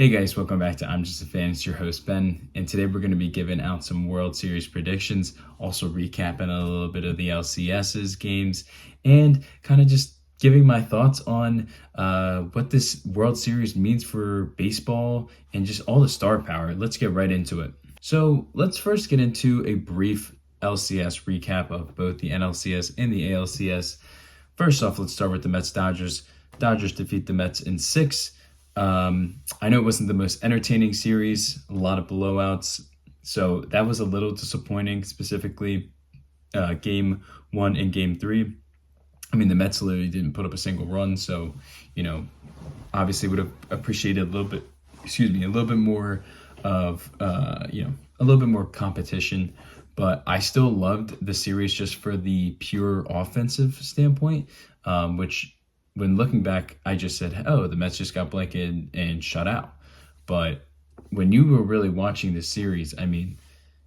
Hey guys, welcome back to I'm Just a Fan. It's your host Ben, and today we're going to be giving out some World Series predictions, also recapping a little bit of the ALCS's games, and kind of just giving my thoughts on what this World Series means for baseball and just all the star power. Let's get right into it. So let's first get into a brief LCS recap of both the NLCS and the ALCS. First off, let's start with the Mets-Dodgers. Dodgers defeat the Mets in 6. I know it wasn't the most entertaining series, a lot of blowouts, so that was a little disappointing, specifically game 1 and game 3. I mean, the Mets literally didn't put up a single run, so, obviously would have appreciated a little bit more of, a little bit more competition. But I still loved the series just for the pure offensive standpoint, which when looking back, I just said, oh, the Mets just got blanketed and shut out. But when you were really watching this series, I mean,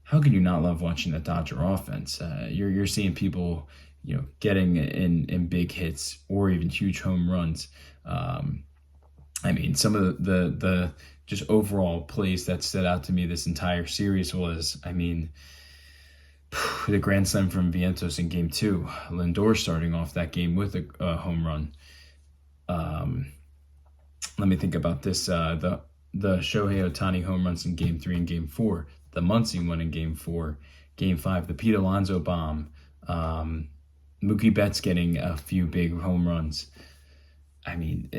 how can you not love watching the Dodger offense? You're seeing people, getting in big hits or even huge home runs. I mean, some of the just overall plays that stood out to me this entire series was, I mean, the grand slam from Vientos in game 2, Lindor starting off that game with a home run. Let me think about this. The Shohei Ohtani home runs in game 3 and game 4, the Muncy one in game 4, game 5, the Pete Alonso bomb, Mookie Betts getting a few big home runs. I mean,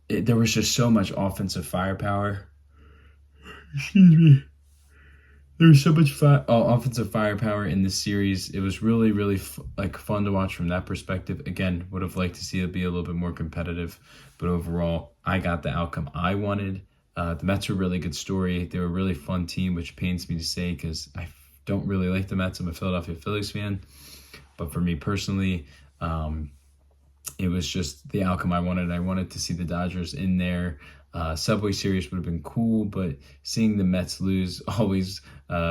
there was just so much offensive firepower. Excuse me. There was so much offensive firepower in this series. It was really, really fun to watch from that perspective. Again, would have liked to see it be a little bit more competitive, but overall, I got the outcome I wanted. The Mets were a really good story. They were a really fun team, which pains me to say because I don't really like the Mets. I'm a Philadelphia Phillies fan, but for me personally, it was just the outcome I wanted. I wanted to see the Dodgers in there. Subway Series would have been cool, but seeing the Mets lose always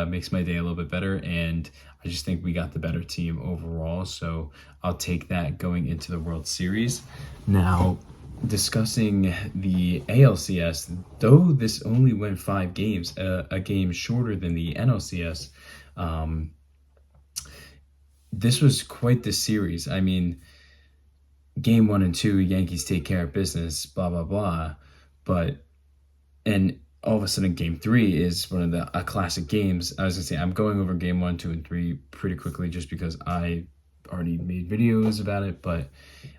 makes my day a little bit better, and I just think we got the better team overall, so I'll take that going into the World Series. Now, discussing the ALCS, though this only went 5 games, a game shorter than the NLCS, this was quite the series. I mean, game 1 and 2, Yankees take care of business, blah, blah, blah. And all of a sudden, game 3 is one of the classic games. I was going to say, I'm going over game 1, 2, and 3 pretty quickly just because I already made videos about it. But,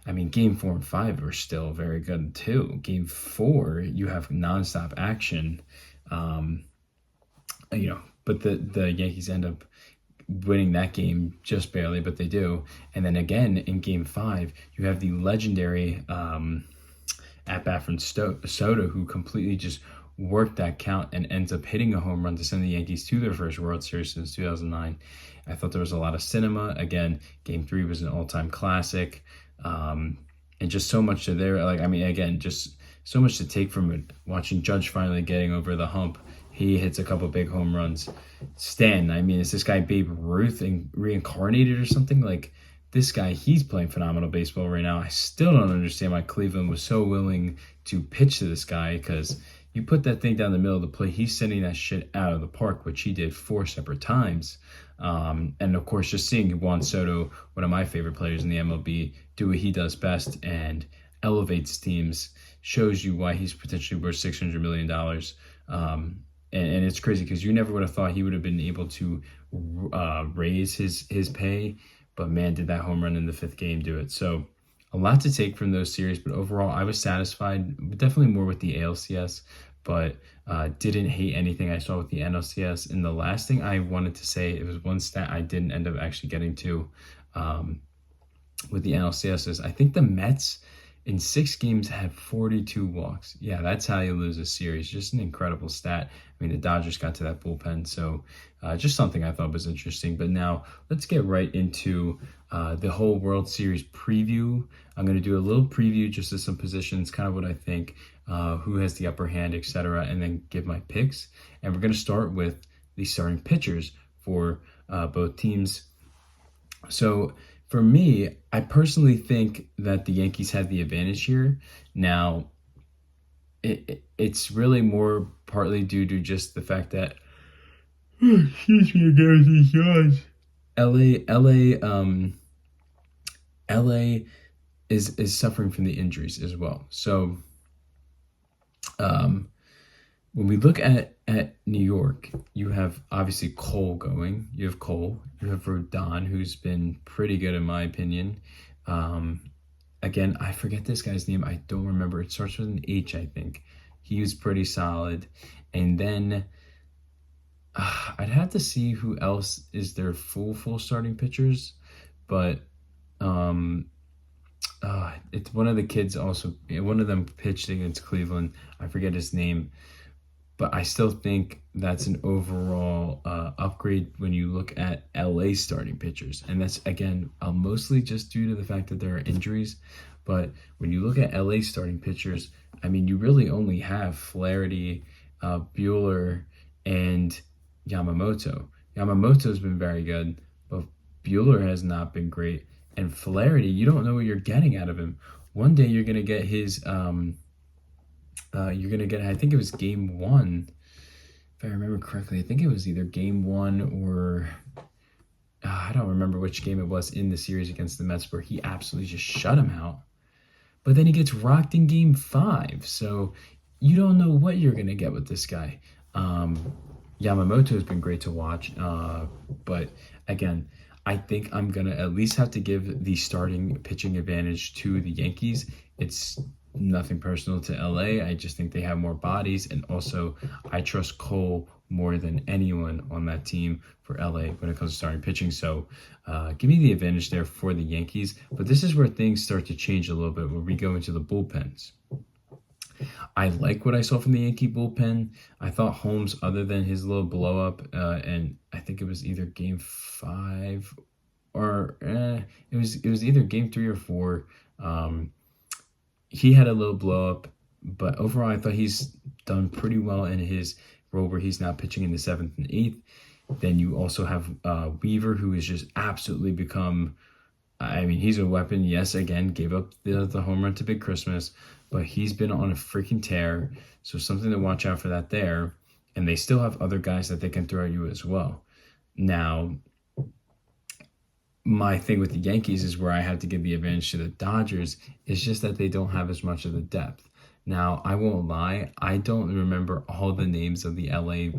I mean, game 4 and 5 are still very good, too. Game 4, you have nonstop action. But the Yankees end up winning that game just barely, but they do. And then again, in game 5, you have the legendary at-bat from Soto, who completely just worked that count and ends up hitting a home run to send the Yankees to their first World Series since 2009. I thought there was a lot of cinema. Again, Game 3 was an all-time classic. And just so much to there. Just so much to take from it. Watching Judge finally getting over the hump. He hits a couple big home runs. Stan, I mean, is this guy Babe Ruth and reincarnated or something? Like, this guy, he's playing phenomenal baseball right now. I still don't understand why Cleveland was so willing to pitch to this guy, because you put that thing down the middle of the plate, he's sending that shit out of the park, which he did 4 separate times. And of course, just seeing JuanSoto, one of my favorite players in the MLB, do what he does best and elevates teams, shows you why he's potentially worth $600 million. And it's crazy because you never would have thought he would have been able to raise his pay. But man, did that home run in the 5th game do it. So a lot to take from those series, but overall I was satisfied, definitely more with the ALCS, but didn't hate anything I saw with the NLCS. And the last thing I wanted to say, it was one stat I didn't end up actually getting to with the NLCS is I think the Mets in 6 games had 42 walks. Yeah, that's how you lose a series. Just an incredible stat. I mean, the Dodgers got to that bullpen, so just something I thought was interesting. But now let's get right into the whole World Series preview. I'm going to do a little preview just of some positions, kind of what I think, who has the upper hand, etc., and then give my picks. And we're going to start with the starting pitchers for both teams. So for me, I personally think that the Yankees had the advantage here. Now, it's really more partly due to just the fact that excuse me again, these guys. LA is suffering from the injuries as well. So when we look at New York, you have obviously Cole going. You have Cole. You have Rodon, who's been pretty good in my opinion. Again, I forget this guy's name. I don't remember. It starts with an H, I think. He was pretty solid. And then I'd have to see who else is their full starting pitchers. But it's one of the kids also. One of them pitched against Cleveland. I forget his name. But I still think that's an overall upgrade when you look at LA starting pitchers. And that's, again, mostly just due to the fact that there are injuries. But when you look at LA starting pitchers, I mean, you really only have Flaherty, Buehler, and Yamamoto. Yamamoto's been very good, but Buehler has not been great. And Flaherty, you don't know what you're getting out of him. One day you're going to get his... you're going to get, I think it was game 1, if I remember correctly. I think it was either game 1 or I don't remember which game it was in the series against the Mets where he absolutely just shut him out. But then he gets rocked in game 5. So you don't know what you're going to get with this guy. Yamamoto has been great to watch. But again, I think I'm going to at least have to give the starting pitching advantage to the Yankees. It's nothing personal to LA. I just think they have more bodies, and also I trust Cole more than anyone on that team for LA when it comes to starting pitching. So give me the advantage there for the Yankees. But this is where things start to change a little bit when we go into the bullpens. I like what I saw from the Yankee bullpen. I thought Holmes, other than his little blow up, and I think it was either game 5 or it was either game 3 or 4. He had a little blow up, but overall I thought he's done pretty well in his role where he's now pitching in the 7th and 8th. Then you also have Weaver, who has just absolutely become, I mean, he's a weapon. Yes, again, gave up the home run to Big Christmas, but he's been on a freaking tear. So something to watch out for that there. And they still have other guys that they can throw at you as well. Now, my thing with the Yankees is where I have to give the advantage to the Dodgers. It's just that they don't have as much of the depth. Now, I won't lie, I don't remember all the names of the LA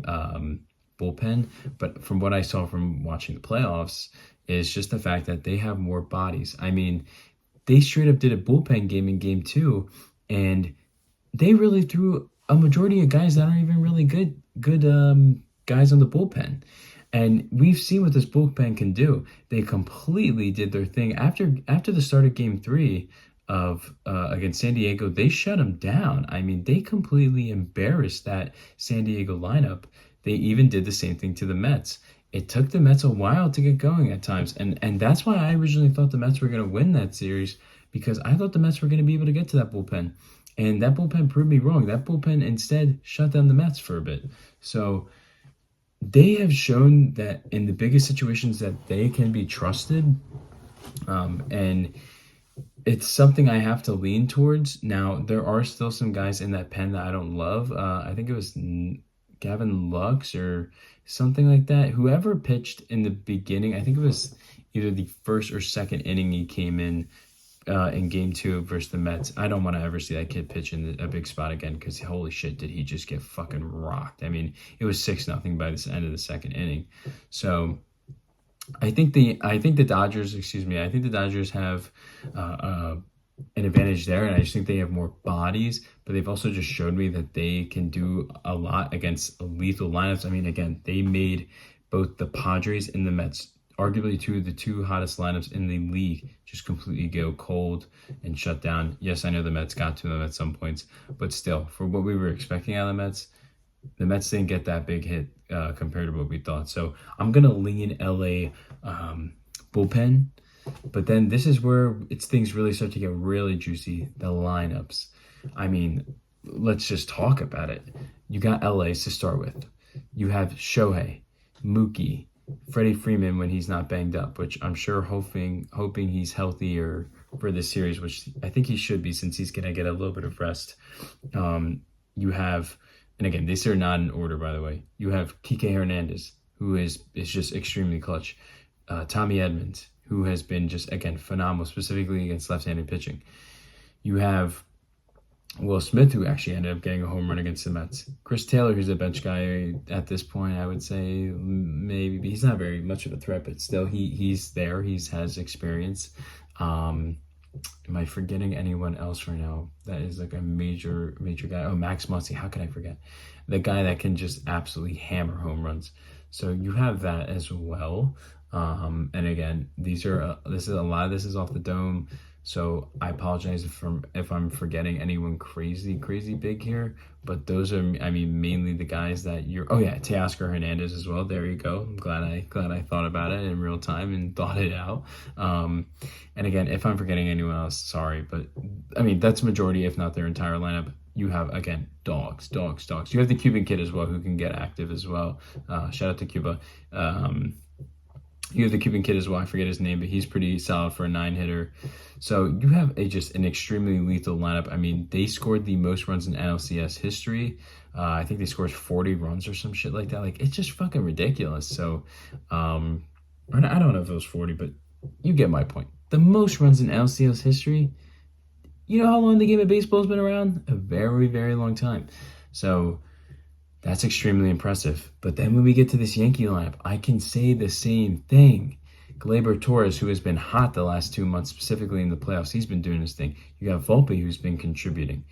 bullpen, but from what I saw from watching the playoffs, is just the fact that they have more bodies. I mean, they straight up did a bullpen game in game 2, and they really threw a majority of guys that aren't even really good guys on the bullpen. And we've seen what this bullpen can do. They completely did their thing. After the start of game 3 of against San Diego, they shut them down. I mean, they completely embarrassed that San Diego lineup. They even did the same thing to the Mets. It took the Mets a while to get going at times. And that's why I originally thought the Mets were going to win that series, because I thought the Mets were going to be able to get to that bullpen. And that bullpen proved me wrong. That bullpen instead shut down the Mets for a bit. So they have shown that in the biggest situations that they can be trusted. And it's something I have to lean towards. Now, there are still some guys in that pen that I don't love. I think it was Gavin Lux or something like that. Whoever pitched in the beginning, I think it was either the first or second inning he came in game 2 versus the Mets. I don't want to ever see that kid pitch in a big spot again, because holy shit, did he just get fucking rocked. I mean, it was 6-0 by the end of the second inning. So I think the Dodgers have an advantage there, and I just think they have more bodies, but they've also just showed me that they can do a lot against lethal lineups. I mean, again, they made both the Padres and the Mets, arguably the two hottest lineups in the league, just completely go cold and shut down. Yes, I know the Mets got to them at some points, but still, for what we were expecting out of the Mets didn't get that big hit compared to what we thought. So I'm going to lean LA bullpen. But then this is where things really start to get really juicy, the lineups. I mean, let's just talk about it. You got LA's to start with. You have Shohei, Mookie, Freddie Freeman when he's not banged up, which I'm sure hoping he's healthier for this series, which I think he should be, since he's going to get a little bit of rest. you have, and again, these are not in order, by the way. You have Kike Hernandez, who is just extremely clutch. Tommy Edmonds, who has been just, again, phenomenal, specifically against left-handed pitching. You have Will Smith, who actually ended up getting a home run against the Mets. Chris Taylor, who's a bench guy at this point, I would say maybe he's not very much of a threat, but still he's there. He has experience. Am I forgetting anyone else right now that is like a major guy? Oh, Max Muncy. How could I forget? The guy that can just absolutely hammer home runs. So you have that as well. And again, this is a lot of this is off the dome. So I apologize if I'm forgetting anyone crazy big here, but those are, I mean, mainly the guys that you're. Oh yeah, Teoscar Hernandez as well. There you go. I'm glad I thought about it in real time and thought it out. And again, if I'm forgetting anyone else, sorry, but I mean that's majority, if not their entire lineup. You have, again, dogs. You have the Cuban kid as well, who can get active as well. Shout out to Cuba. You have the Cuban kid as well. I forget his name, but he's pretty solid for a 9-hitter. So you have just an extremely lethal lineup. I mean, they scored the most runs in NLCS history. I think they scored 40 runs or some shit like that. Like, it's just fucking ridiculous. So, I don't know if it was 40, but you get my point. The most runs in NLCS history. You know how long the game of baseball has been around? A very, very long time. So that's extremely impressive. But then when we get to this Yankee lineup, I can say the same thing. Gleyber Torres, who has been hot the last 2 months, specifically in the playoffs, he's been doing his thing. You have Volpe, who's been contributing.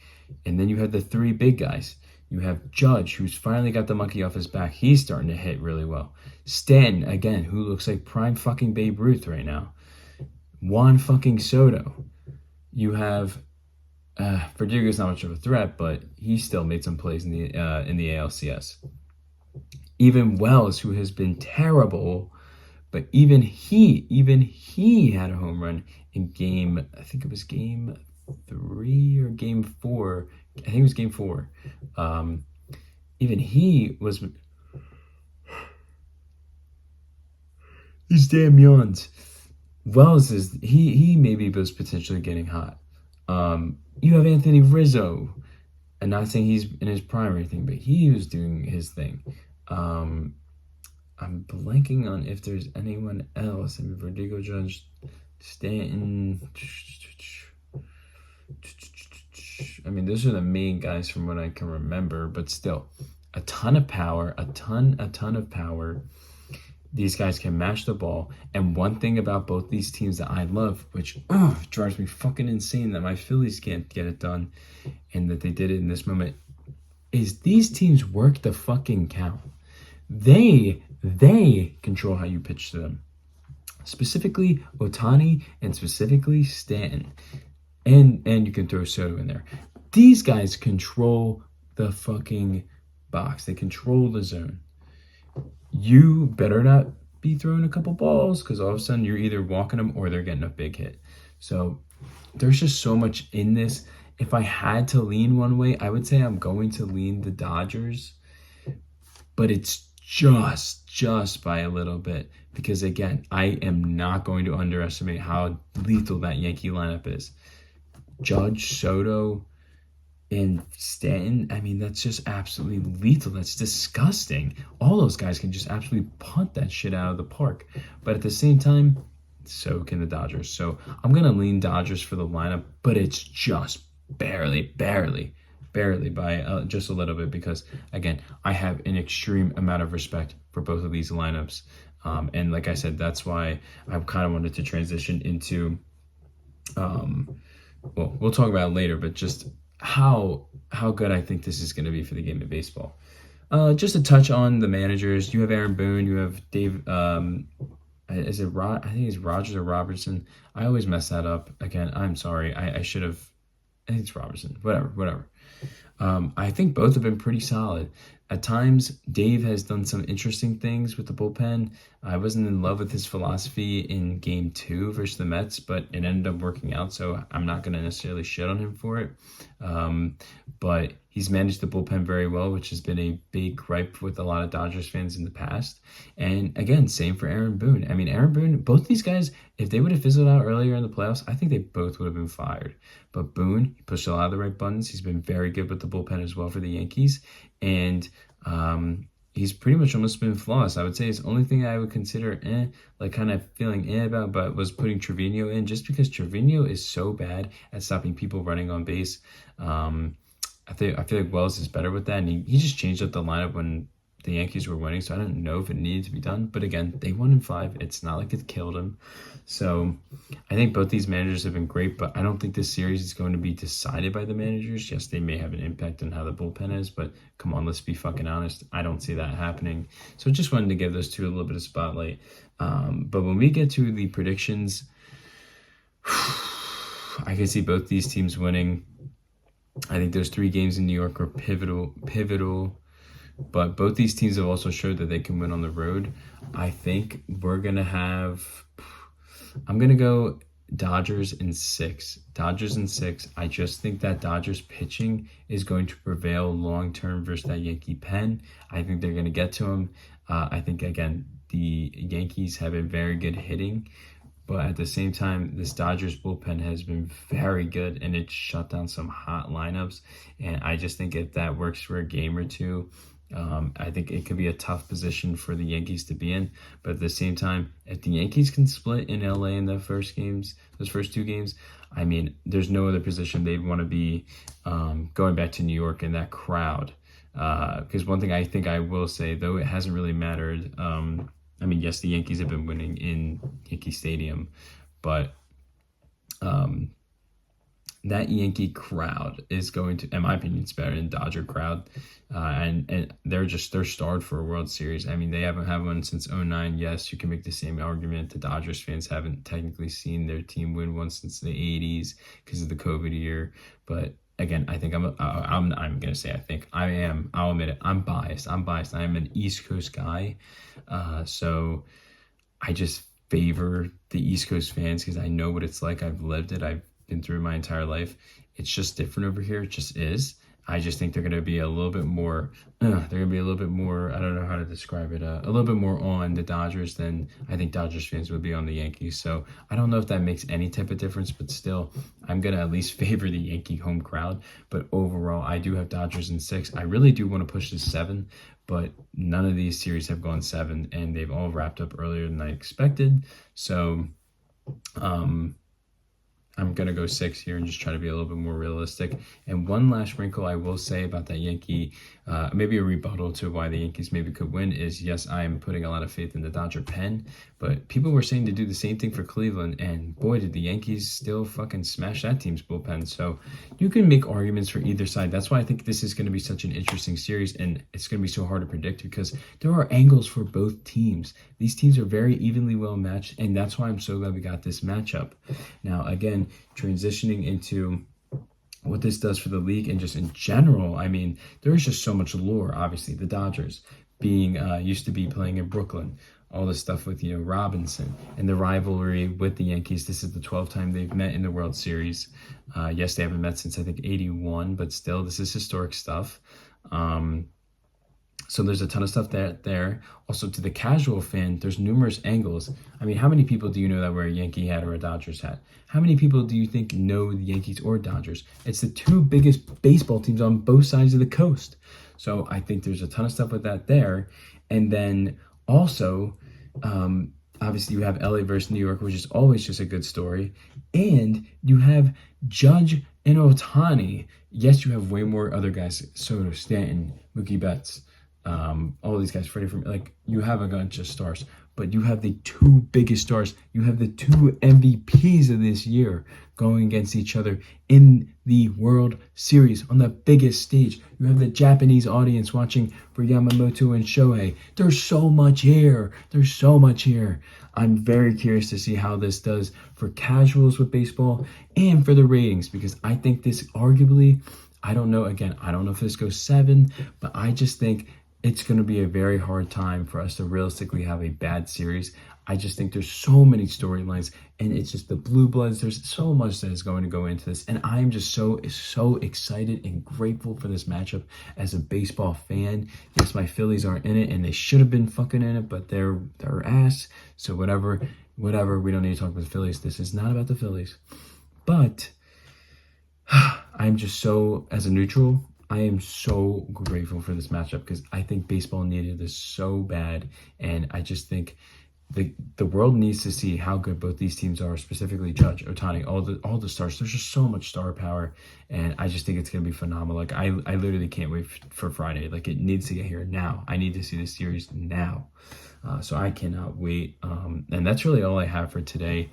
And then you have the three big guys. You have Judge, who's finally got the monkey off his back. He's starting to hit really well. Stanton, again, who looks like prime fucking Babe Ruth right now. JuanSoto. You have Verdugo's not much of a threat, but he still made some plays in the ALCS. Even Wells, who has been terrible, but even he had a home run in game, I think it was game 3 or game 4. I think it was game 4. Even he was. These damn yawns. Wells he maybe was potentially getting hot. You have Anthony Rizzo, and not saying he's in his prime or anything, but he was doing his thing. I'm blanking on if there's anyone else. I mean, Verdugo, Judge, Stanton. I mean, those are the main guys from what I can remember, but still, a ton of power, a ton of power. These guys can mash the ball. And one thing about both these teams that I love, which drives me fucking insane that my Phillies can't get it done and that they did it in this moment, is these teams work the fucking count. They control how you pitch to them. Specifically Ohtani and specifically Stanton. And you can throw Soto in there. These guys control the fucking box. They control the zone. You better not be throwing a couple balls because all of a sudden you're either walking them or they're getting a big hit. So there's just so much in this. If I had to lean one way, I would say I'm going to lean the Dodgers, but it's just by a little bit because, again, I am not going to underestimate how lethal that Yankee lineup is. Judge, Soto, and Stanton, I mean, that's just absolutely lethal. That's disgusting. All those guys can just absolutely punt that shit out of the park. But at the same time, so can the Dodgers. So I'm going to lean Dodgers for the lineup, but it's just barely by just a little bit because, again, I have an extreme amount of respect for both of these lineups. And like I said, that's why I kind of wanted to transition into, well, we'll talk about it later, but just how good I think this is going to be for the game of baseball. Just to touch on the managers, you have Aaron Boone, you have Dave, is it I think it's Rogers or Robertson. I always mess that up. Again, I'm sorry. I should have, I think it's Robertson. Whatever. I think both have been pretty solid. At times, Dave has done some interesting things with the bullpen. I wasn't in love with his philosophy in Game 2 versus the Mets, but it ended up working out, so I'm not going to necessarily shit on him for it. But he's managed the bullpen very well, which has been a big gripe with a lot of Dodgers fans in the past. And again, same for Aaron Boone. I mean, Aaron Boone, both these guys, if they would have fizzled out earlier in the playoffs, I think they both would have been fired. But Boone, he pushed a lot of the right buttons. He's been very good with the bullpen as well for the Yankees. And he's pretty much almost been flawless. I would say his only thing I would consider kind of feeling about, but was putting Trevino in, just because Trevino is so bad at stopping people running on base. I feel like Wells is better with that, and he just changed up the lineup when the Yankees were winning, so I don't know if it needed to be done. But again, they won in 5. It's not like it killed them. So I think both these managers have been great, but I don't think this series is going to be decided by the managers. Yes, they may have an impact on how the bullpen is, but come on, let's be fucking honest. I don't see that happening. So just wanted to give those two a little bit of spotlight. But when we get to the predictions, I can see both these teams winning. I think those 3 games in New York are pivotal. But both these teams have also showed that they can win on the road. I think we're going to have... I'm going to go Dodgers in 6. Dodgers in 6. I just think that Dodgers pitching is going to prevail long-term versus that Yankee pen. I think they're going to get to them. I think, again, the Yankees have been very good hitting. But at the same time, this Dodgers bullpen has been very good, and it's shut down some hot lineups. And I just think if that works for a game or two, I think it could be a tough position for the Yankees to be in. But at the same time, if the Yankees can split in LA in the first 2 games, I mean, there's no other position they'd want to be going back to New York in that crowd. Because one thing I think I will say, though it hasn't really mattered, I mean, yes, the Yankees have been winning in Yankee Stadium, but that Yankee crowd is going to, in my opinion, it's better than Dodger crowd. And they're starved for a World Series. I mean, they haven't had one since 2009. Yes, you can make the same argument. The Dodgers fans haven't technically seen their team win one since the 80s because of the COVID year. But again, I think I'm going to say, I think I am, I'll admit it, I'm biased. I am an East Coast guy. So I just favor the East Coast fans because I know what it's like. I've lived it. I've been through my entire life. It's just different over here. It just is. I just think they're going to be a little bit more, I don't know how to describe it, a little bit more on the Dodgers than I think Dodgers fans would be on the Yankees. So I don't know if that makes any type of difference, but still, I'm going to at least favor the Yankee home crowd. But overall, I do have Dodgers in 6. I really do want to push to 7, but none of these series have gone 7, and they've all wrapped up earlier than I expected. So, I'm going to go 6 here and just try to be a little bit more realistic. And one last wrinkle I will say about that Yankee, maybe a rebuttal to why the Yankees maybe could win is, yes, I am putting a lot of faith in the Dodger pen, but people were saying to do the same thing for Cleveland, and boy, did the Yankees still fucking smash that team's bullpen. So you can make arguments for either side. That's why I think this is going to be such an interesting series, and it's going to be so hard to predict because there are angles for both teams. These teams are very evenly well matched, and that's why I'm so glad we got this matchup. Now, again, transitioning into what this does for the league and just in general, I mean, there's just so much lore. Obviously, the Dodgers being used to be playing in Brooklyn, all this stuff with, Robinson and the rivalry with the Yankees. This is the 12th time they've met in the World Series. Yes, they haven't met since, I think, 81, but still, this is historic stuff. So there's a ton of stuff there. Also, to the casual fan, there's numerous angles. I mean, how many people do you know that wear a Yankee hat or a Dodgers hat? How many people do you think know the Yankees or Dodgers? It's the 2 biggest baseball teams on both sides of the coast. So I think there's a ton of stuff with that there. And then also, obviously, you have LA versus New York, which is always just a good story. And you have Judge and Ohtani. Yes, you have way more other guys, Soto, Stanton, Mookie Betts, all these guys, Freddie, you have a bunch of stars, but you have the 2 biggest stars. You have the 2 MVPs of this year going against each other in the World Series on the biggest stage. You have the Japanese audience watching for Yamamoto and Shohei. There's so much here. I'm very curious to see how this does for casuals with baseball and for the ratings, because I think this arguably, I don't know if this goes 7, but I just think it's going to be a very hard time for us to realistically have a bad series. I just think there's so many storylines, and it's just the blue bloods. There's so much that is going to go into this, and I'm just so excited and grateful for this matchup as a baseball fan. Yes, my Phillies aren't in it, and they should have been fucking in it, but they're ass. So whatever. We don't need to talk about the Phillies. This is not about the Phillies. But I'm just so, as a neutral, I am so grateful for this matchup because I think baseball needed this so bad, and I just think the world needs to see how good both these teams are, specifically Judge, Ohtani, all the stars. There's just so much star power, and I just think it's gonna be phenomenal. Like I literally can't wait for Friday. Like it needs to get here now. I need to see this series now. So I cannot wait. And that's really all I have for today.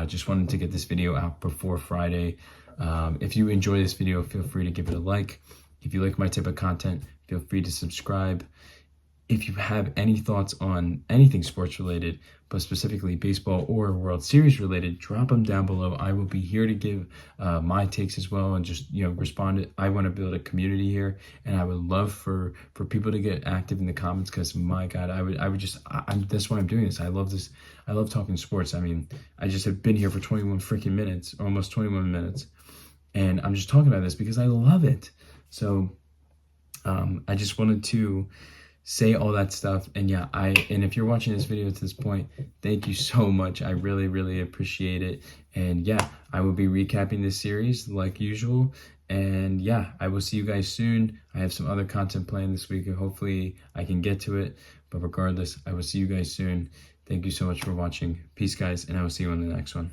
Just wanted to get this video out before Friday. If you enjoy this video, feel free to give it a like. If you like my type of content, feel free to subscribe. If you have any thoughts on anything sports related, but specifically baseball or World Series related, drop them down below. I will be here to give my takes as well and just respond. I want to build a community here, and I would love for people to get active in the comments because my God, that's why I'm doing this. I love this. I love talking sports. I mean, I just have been here for 21 freaking minutes, almost 21 minutes, and I'm just talking about this because I love it. So I just wanted to say all that stuff. And yeah, and if you're watching this video to this point, thank you so much. I really, really appreciate it. And yeah, I will be recapping this series like usual. And yeah, I will see you guys soon. I have some other content planned this week and hopefully I can get to it. But regardless, I will see you guys soon. Thank you so much for watching. Peace, guys, and I will see you on the next one.